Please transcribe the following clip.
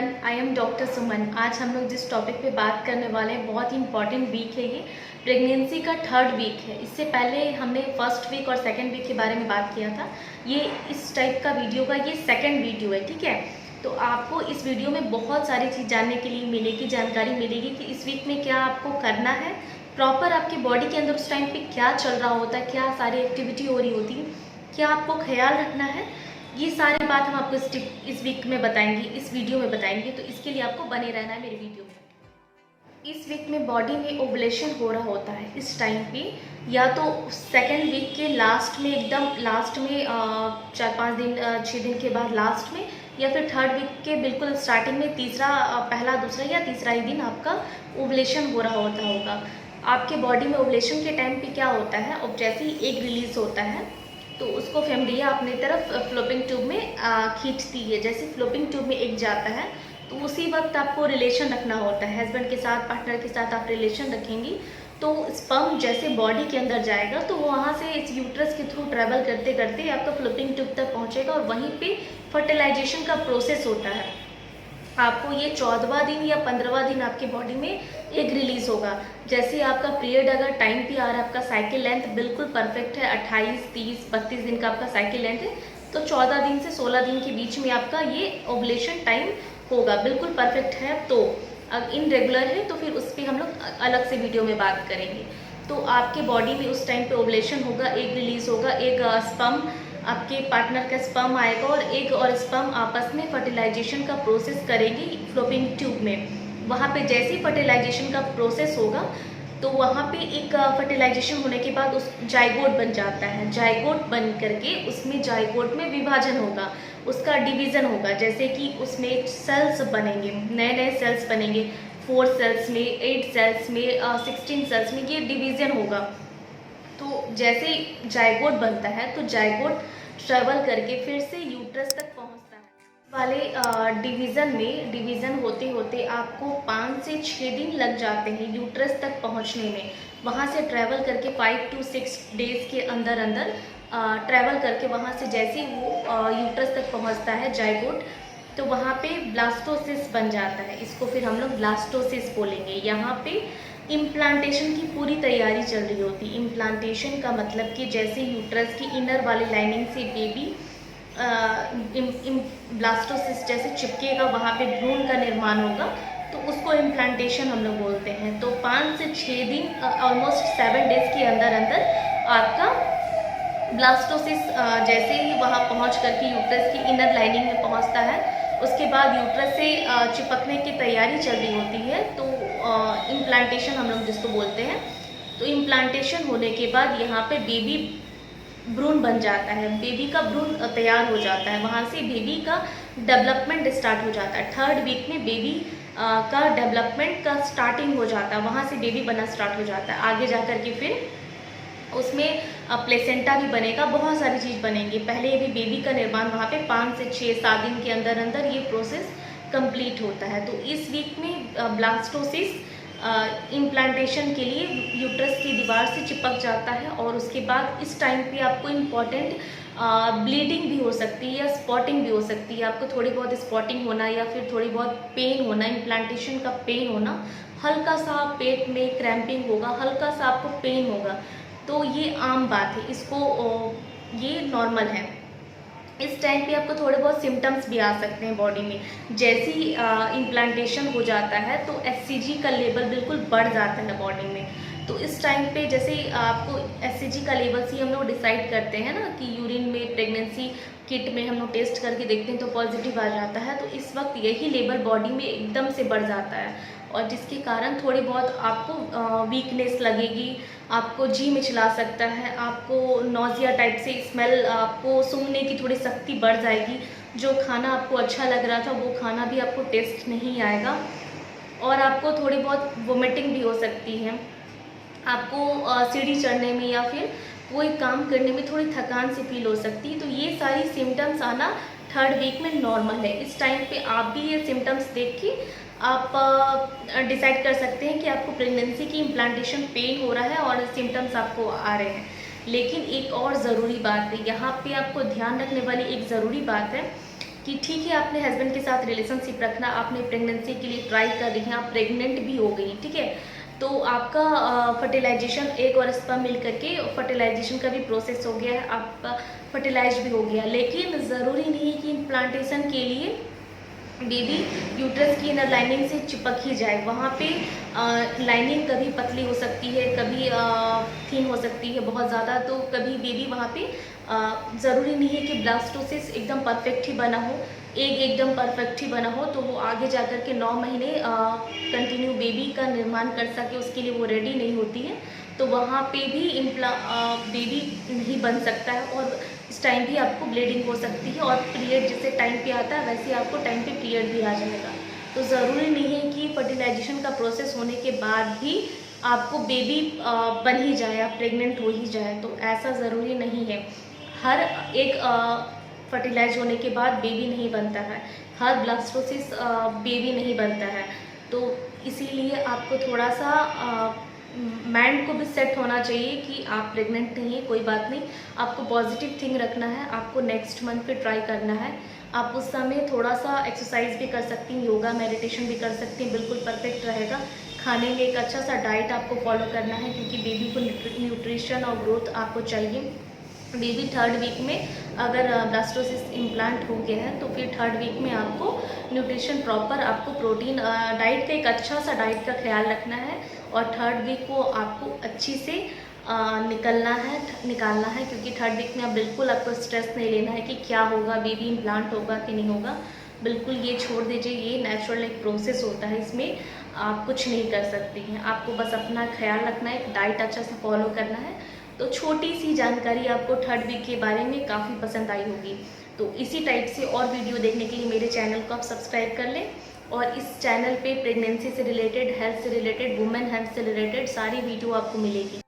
Everyone, I am doctor सुमन। आज हम लोग जिस टॉपिक पे बात करने वाले हैं बहुत ही इंपॉर्टेंट वीक है। ये प्रेगनेंसी का थर्ड वीक है। इससे पहले हमने फर्स्ट वीक और सेकंड वीक के बारे में बात किया था। ये इस टाइप का वीडियो का ये सेकंड वीडियो है, ठीक है। तो आपको इस वीडियो में बहुत सारी चीज़ जानने के लिए मिलेगी, जानकारी मिलेगी कि इस वीक में क्या आपको करना है, प्रॉपर आपके बॉडी के अंदर उस टाइम पे क्या चल रहा होता है, क्या सारी एक्टिविटी हो रही होती है, क्या आपको ख्याल रखना है। ये सारी बात हम आपको इस वीक में बताएंगे, इस वीडियो में बताएंगे। तो इसके लिए आपको बने रहना है मेरे वीडियो में। इस वीक में बॉडी में ओवुलेशन हो रहा होता है इस टाइम पे, या तो सेकेंड वीक के लास्ट में, एकदम लास्ट में 4-5 दिन 6 दिन के बाद लास्ट में, या फिर थर्ड वीक के बिल्कुल स्टार्टिंग में, पहला दूसरा या तीसरा ही दिन आपका ओवुलेशन हो रहा होगा। आपके बॉडी में ओवुलेशन के टाइम पे क्या होता है, और जैसे ही एग रिलीज होता है तो उसको फैमिलिया अपने तरफ फ्लोपिंग ट्यूब में खींचती है। जैसे फ्लोपिंग ट्यूब में एग जाता है तो उसी वक्त आपको रिलेशन रखना होता है, हस्बैंड के साथ, पार्टनर के साथ आप रिलेशन रखेंगी तो स्पर्म जैसे बॉडी के अंदर जाएगा तो वो वहाँ से इस यूट्रस के थ्रू ट्रैवल करते करते आपका फ्लोपिंग ट्यूब तक पहुँचेगा और वहीं पे फर्टिलाइजेशन का प्रोसेस होता है। आपको ये 14वां दिन या 15वां दिन आपके बॉडी में एग रिलीज होगा। जैसे आपका पीरियड अगर टाइम पे आ रहा है, आपका साइकिल लेंथ बिल्कुल परफेक्ट है, 28, 30, 32 दिन का आपका साइकिल लेंथ है, तो 14 दिन से 16 दिन के बीच में आपका ये ओवुलेशन टाइम होगा, बिल्कुल परफेक्ट है। तो अगर इनरेगुलर है तो फिर उस पर हम लोग अलग से वीडियो में बात करेंगे। तो आपके बॉडी में उस टाइम पे ओवुलेशन होगा, एग रिलीज होगा, एक स्पर्म आपके पार्टनर का स्पर्म आएगा और एग और स्पर्म आपस में फर्टिलाइजेशन का प्रोसेस करेंगे फ्लोपिंग ट्यूब में। वहाँ पे जैसे ही फर्टिलाइजेशन का प्रोसेस होगा तो वहाँ पे एक फर्टिलाइजेशन होने के बाद उस जाइगोट बन जाता है। जाइगोट बन करके उसमें जाइगोट में विभाजन होगा, उसका डिवीज़न होगा। जैसे कि उसमें सेल्स बनेंगे, नए नए सेल्स बनेंगे, 4 सेल्स में, 8 सेल्स में, 16 सेल्स में, ये डिवीज़न होगा। तो जैसे ही जाइगोट बनता है तो जाइगोट ट्रेवल करके फिर से यूट्रस तक पहुंचता है। वाले डिवीज़न होते होते आपको 5 से 6 दिन लग जाते हैं यूट्रस तक पहुंचने में। वहां से ट्रैवल करके 5 to 6 डेज़ के अंदर ट्रैवल करके वहां से जैसे ही वो यूट्रस तक पहुंचता है जाइगोट, तो वहाँ पे ब्लास्टोसिस बन जाता है। इसको फिर हम लोग ब्लास्टोसिस बोलेंगे। यहाँ पे इम्प्लांटेशन की पूरी तैयारी चल रही होती है। इम्प्लांटेशन का मतलब कि जैसे यूट्रस की इनर वाली लाइनिंग से बेबी ब्लास्टोसिस जैसे चिपकेगा, वहाँ पे भ्रूण का निर्माण होगा, तो उसको इम्प्लांटेशन हम लोग बोलते हैं। तो 5 से 6 दिन, ऑलमोस्ट 7 डेज़ के अंदर आपका ब्लास्टोसिस जैसे ही वहाँ पहुँच करके यूट्रस की इनर लाइनिंग में पहुँचता है, उसके बाद यूट्रस से चिपकने की तैयारी चल रही होती है। तो इम्प्लांटेशन हम लोग जिसको बोलते हैं। तो इम्प्लांटेशन होने के बाद यहाँ पे बेबी भ्रूण बन जाता है, बेबी का भ्रूण तैयार हो जाता है। वहाँ से बेबी का डेवलपमेंट स्टार्ट हो जाता है। थर्ड वीक में बेबी का डेवलपमेंट का स्टार्टिंग हो जाता है, वहाँ से बेबी बनना स्टार्ट हो जाता है। आगे जा कर के फिर उसमें प्लेसेंटा भी बनेगा, बहुत सारी चीज़ बनेंगी। पहले भी बेबी का निर्माण वहाँ पे 5 से 6-7 दिन के अंदर ये प्रोसेस कंप्लीट होता है। तो इस वीक में ब्लास्टोसिस इम्प्लांटेशन के लिए यूट्रस की दीवार से चिपक जाता है, और उसके बाद इस टाइम पे आपको इम्पॉर्टेंट ब्लीडिंग भी हो सकती है या स्पॉटिंग भी हो सकती है। आपको थोड़ी बहुत स्पॉटिंग होना या फिर थोड़ी बहुत पेन होना, इम्प्लांटेशन का पेन होना, हल्का सा पेट में क्रैम्पिंग होगा, हल्का सा आपको पेन होगा। तो ये आम बात है, ये नॉर्मल है। इस टाइम पे आपको थोड़े बहुत सिम्टम्स भी आ सकते हैं बॉडी में। जैसे ही इम्प्लांटेशन हो जाता है तो HCG का लेवल बिल्कुल बढ़ जाता है बॉडी में। तो इस टाइम पे जैसे आपको HCG का लेवल से हम लोग डिसाइड करते हैं ना कि यूरिन में, प्रेगनेंसी किट में हम लोग टेस्ट करके देखते हैं तो पॉजिटिव आ जाता है। तो इस वक्त यही लेवल बॉडी में एकदम से बढ़ जाता है, और जिसके कारण थोड़ी बहुत आपको वीकनेस लगेगी, आपको जी मिचला सकता है, आपको नोजिया टाइप से स्मेल, आपको सूंघने की थोड़ी शक्ति बढ़ जाएगी। जो खाना आपको अच्छा लग रहा था वो खाना भी आपको टेस्ट नहीं आएगा, और आपको थोड़ी बहुत वोमिटिंग भी हो सकती है। आपको सीढ़ी चढ़ने में या फिर कोई काम करने में थोड़ी थकान सी फील हो सकती है। तो ये सारी सिम्टम्स आना थर्ड वीक में नॉर्मल है। इस टाइम पे आप भी ये सिम्टम्स देख के आप डिसाइड कर सकते हैं कि आपको प्रेगनेंसी की इम्प्लांटेशन पेन हो रहा है और सिम्टम्स आपको आ रहे हैं। लेकिन एक और ज़रूरी बात है, यहाँ पे आपको ध्यान रखने वाली एक ज़रूरी बात है कि ठीक है आपने हस्बैंड के साथ रिलेशनशिप रखना, आपने प्रेगनेंसी के लिए ट्राई कर रही हैं, आप प्रेग्नेंट भी हो गई, ठीक है, तो आपका फर्टिलाइजेशन एग और स्पर्म मिल करके फर्टिलाइजेशन का भी प्रोसेस हो गया है, आपका फर्टिलाइज भी हो गया, लेकिन ज़रूरी नहीं है कि इम्प्लांटेशन के लिए बेबी यूट्रस की इनर लाइनिंग से चिपक ही जाए। वहाँ पे लाइनिंग कभी पतली हो सकती है, कभी थिन हो सकती है बहुत ज़्यादा, तो कभी बेबी वहाँ पे ज़रूरी नहीं है कि ब्लास्टोसिस एकदम परफेक्ट ही बना हो, एग एकदम परफेक्ट ही बना हो, तो वो आगे जा कर के 9 महीने कंटिन्यू बेबी का निर्माण कर सके, उसके लिए वो रेडी नहीं होती है, तो वहाँ पे भी बेबी नहीं बन सकता है, और इस टाइम भी आपको ब्लीडिंग हो सकती है, और पीरियड जैसे टाइम पे आता है वैसे आपको टाइम पे पीरियड भी आ जाएगा। तो ज़रूरी नहीं है कि फर्टिलाइजेशन का प्रोसेस होने के बाद भी आपको बेबी बन ही जाए, आप प्रेग्नेंट हो ही जाए, तो ऐसा ज़रूरी नहीं है। हर एक फर्टिलाइज होने के बाद बेबी नहीं बनता है, हर ब्लास्टोसिस बेबी नहीं बनता है, तो इसीलिए आपको थोड़ा सा माइंड को भी सेट होना चाहिए कि आप प्रेग्नेंट नहीं है, कोई बात नहीं, आपको पॉजिटिव थिंग रखना है, आपको नेक्स्ट मंथ पे ट्राई करना है। आप उस समय थोड़ा सा एक्सरसाइज भी कर सकती हैं, योगा मेडिटेशन भी कर सकती हैं, बिल्कुल परफेक्ट रहेगा। खाने में एक अच्छा सा डाइट आपको फॉलो करना है, क्योंकि बेबी को न्यूट्रिशन और ग्रोथ आपको चाहिए। बेबी 3rd वीक में अगर ब्लास्टोसिस इम्प्लांट हो गया है, तो फिर 3rd वीक में आपको न्यूट्रिशन प्रॉपर, आपको प्रोटीन डाइट का एक अच्छा सा डाइट का ख्याल रखना है, और 3rd वीक को आपको अच्छी से निकालना है, क्योंकि 3rd वीक में आप बिल्कुल आपको स्ट्रेस नहीं लेना है कि क्या होगा, बेबी इम्प्लांट होगा कि नहीं होगा, बिल्कुल ये छोड़ दीजिए, ये नेचुरल एक प्रोसेस होता है, इसमें आप कुछ नहीं कर सकती हैं, आपको बस अपना ख्याल रखना है, एक डाइट अच्छा सा फॉलो करना है। तो छोटी सी जानकारी आपको 3rd वीक के बारे में काफ़ी पसंद आई होगी, तो इसी टाइप से और वीडियो देखने के लिए मेरे चैनल को आप सब्सक्राइब कर लें, और इस चैनल पे प्रेगनेंसी से रिलेटेड, हेल्थ से रिलेटेड, वुमेन हेल्थ से रिलेटेड सारी वीडियो आपको मिलेगी।